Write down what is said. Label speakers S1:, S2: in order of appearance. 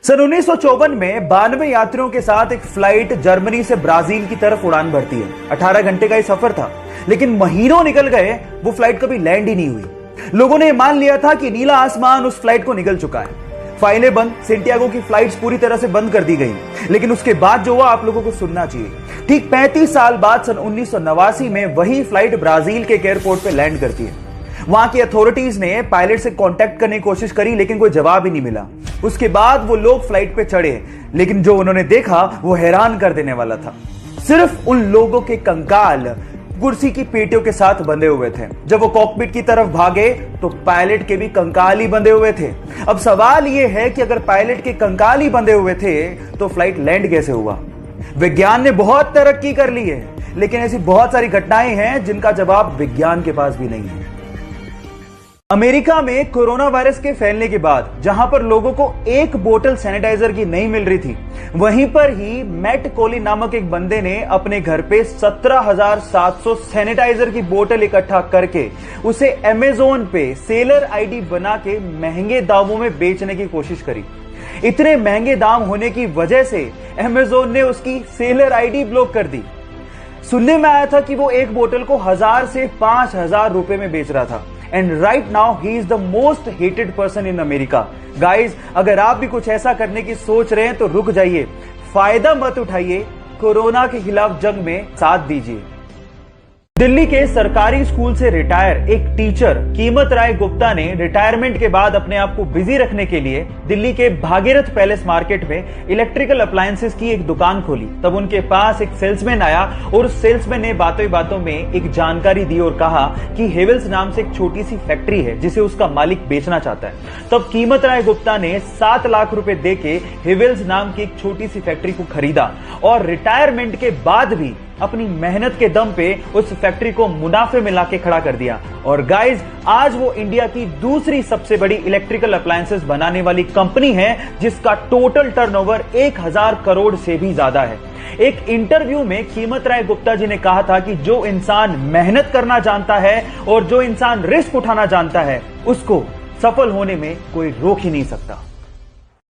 S1: सन 1954 में 92 यात्रियों के साथ एक फ्लाइट जर्मनी से ब्राजील की तरफ उड़ान भरती है। 18 घंटे का यह सफर था, लेकिन महीनों निकल गए, वो फ्लाइट कभी लैंड ही नहीं हुई। लोगों ने मान लिया था कि नीला आसमान उस फ्लाइट को निगल चुका है। फाइलें बंद, सेंटियागो की फ्लाइट्स पूरी तरह से बंद कर दी गई। लेकिन उसके बाद जो हुआ आप लोगों को सुनना चाहिए। ठीक 35 साल बाद सन 1989 में वही फ्लाइट ब्राजील के एयरपोर्ट पे लैंड करती है। वहां की अथॉरिटीज ने पायलट से कांटेक्ट करने की कोशिश करी, लेकिन कोई जवाब ही नहीं मिला। उसके बाद वो लोग फ्लाइट पे चढ़े, लेकिन जो उन्होंने देखा वो हैरान कर देने वाला था। सिर्फ उन लोगों के कंकाल कुर्सी की पेटियों के साथ बंधे हुए थे। जब वो कॉकपिट की तरफ भागे तो पायलट के भी कंकाल ही बंधे हुए थे। अब सवाल यह है कि अगर पायलट के कंकाल ही बंधे हुए थे तो फ्लाइट लैंड कैसे हुआ? विज्ञान ने बहुत तरक्की कर ली है, लेकिन ऐसी बहुत सारी घटनाएं हैं जिनका जवाब विज्ञान के पास भी नहीं है। अमेरिका में कोरोना वायरस के फैलने के बाद जहां पर लोगों को एक बोतल सैनिटाइजर की नहीं मिल रही थी, वहीं पर ही मैट कोली नामक एक बंदे ने अपने घर पे 17,700 सैनिटाइजर की बोतल इकट्ठा करके उसे अमेज़न पे सेलर आईडी बना के महंगे दामों में बेचने की कोशिश करी। इतने महंगे दाम होने की वजह से अमेज़न ने उसकी सेलर आईडी ब्लॉक कर दी। सुनने में आया था कि वो एक बोतल को 1000 से 5000 रुपए में बेच रहा था। And right now he is the most hated person in America. Guys, अगर आप भी कुछ ऐसा करने की सोच रहे हैं तो रुक जाइए, फायदा मत उठाइए, कोरोना के खिलाफ जंग में साथ दीजिए। दिल्ली के सरकारी स्कूल से रिटायर एक टीचर कीमत राय गुप्ता ने रिटायरमेंट के बाद अपने आप को बिजी रखने के लिए दिल्ली के भागीरथ पैलेस मार्केट में इलेक्ट्रिकल अप्लायंसेस की एक दुकान खोली। तब उनके पास एक सेल्समैन आया और उस सेल्समैन ने बातों ही बातों में एक जानकारी दी और कहा कि हेवेल्स नाम से एक छोटी सी फैक्ट्री है जिसे उसका मालिक बेचना चाहता है। तब कीमत राय गुप्ता ने 7 लाख रुपए देके हेवेल्स नाम की एक छोटी सी फैक्ट्री को खरीदा और रिटायरमेंट के बाद भी अपनी मेहनत के दम पे उस फैक्ट्री को मुनाफे में लाके खड़ा कर दिया। और गाइस, आज वो इंडिया की दूसरी सबसे बड़ी इलेक्ट्रिकल अप्लायंसेस बनाने वाली कंपनी है जिसका टोटल टर्नओवर 1000 करोड़ से भी ज्यादा है। एक इंटरव्यू में कीमत राय गुप्ता जी ने कहा था कि जो इंसान मेहनत करना जानता है और जो इंसान रिस्क उठाना जानता है, उसको सफल होने में कोई रोक ही नहीं सकता।